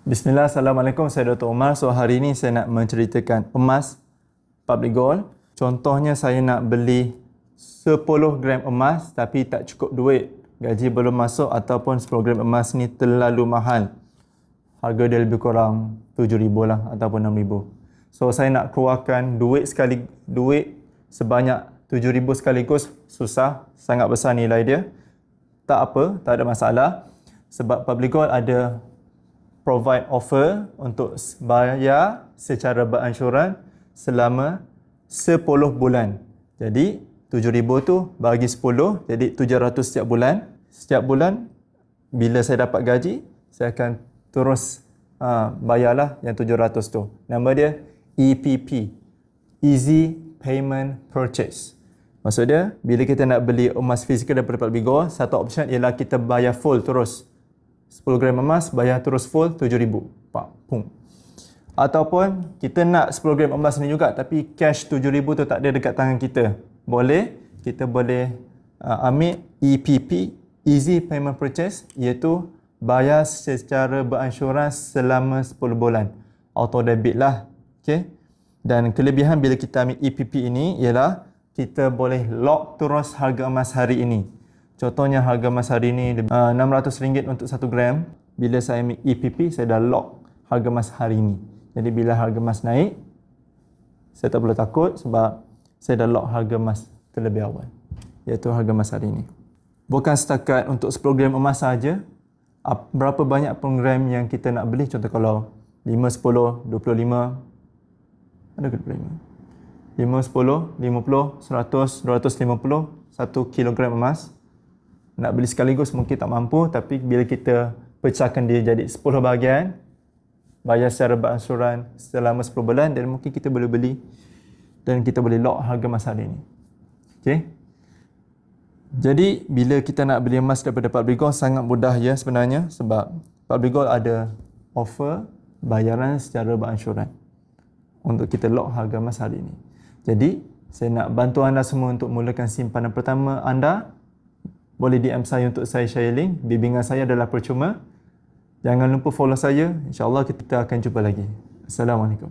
Bismillah, Assalamualaikum, saya Dr. Omar. So hari ini saya nak menceritakan emas public gold. Contohnya saya nak beli 10 gram emas tapi tak cukup duit. Gaji belum masuk ataupun 10 gram emas ni terlalu mahal. Harga dia lebih kurang 7,000 lah ataupun 6,000. So saya nak keluarkan duit sebanyak 7,000 sekaligus, susah, sangat besar nilai dia. Tak apa, tak ada masalah. Sebab public gold ada provide offer untuk bayar secara beransyuran selama 10 bulan. Jadi 7,000 tu bagi 10, jadi 700 setiap bulan. Setiap bulan bila saya dapat gaji, saya akan terus bayarlah yang 700 tu. Nama dia EPP, Easy Payment Purchase. Maksud dia, bila kita nak beli emas fizikal daripada public gold, satu option ialah kita bayar full terus. 10 gram emas, bayar terus full 7,000. Pum. Ataupun kita nak 10 gram emas ni juga tapi cash 7,000 tu tak ada dekat tangan kita. Kita boleh ambil EPP, Easy Payment Purchase, iaitu bayar secara beransyuran selama 10 bulan. Auto debit lah. Okay? Dan kelebihan bila kita ambil EPP ini ialah kita boleh lock terus harga emas hari ini. Contohnya harga emas hari ini RM600 untuk 1 gram. Bila saya ambil EPP, saya dah lock harga emas hari ini. Jadi bila harga emas naik, saya tak perlu takut sebab saya dah lock harga emas terlebih awal, iaitu harga emas hari ini. Bukan setakat untuk 10 gram emas saja. Berapa banyak program yang kita nak beli? Contoh kalau 5, 10, 25, ada ke 25? 5, 10, 50, 100, 250, 1 kilogram emas. Nak beli sekaligus mungkin tak mampu, tapi bila kita pecahkan dia jadi 10 bahagian, bayar secara beransuran selama 10 bulan, dan mungkin kita boleh beli dan kita boleh lock harga emas hari ini. Okay? Jadi bila kita nak beli emas daripada public gold sangat mudah ya sebenarnya, sebab public gold ada offer bayaran secara beransyuran untuk kita lock harga emas hari ini. Jadi saya nak bantu anda semua untuk mulakan simpanan pertama anda. Boleh DM saya untuk saya share link. Bimbingan saya adalah percuma. Jangan lupa follow saya. InsyaAllah kita akan jumpa lagi. Assalamualaikum.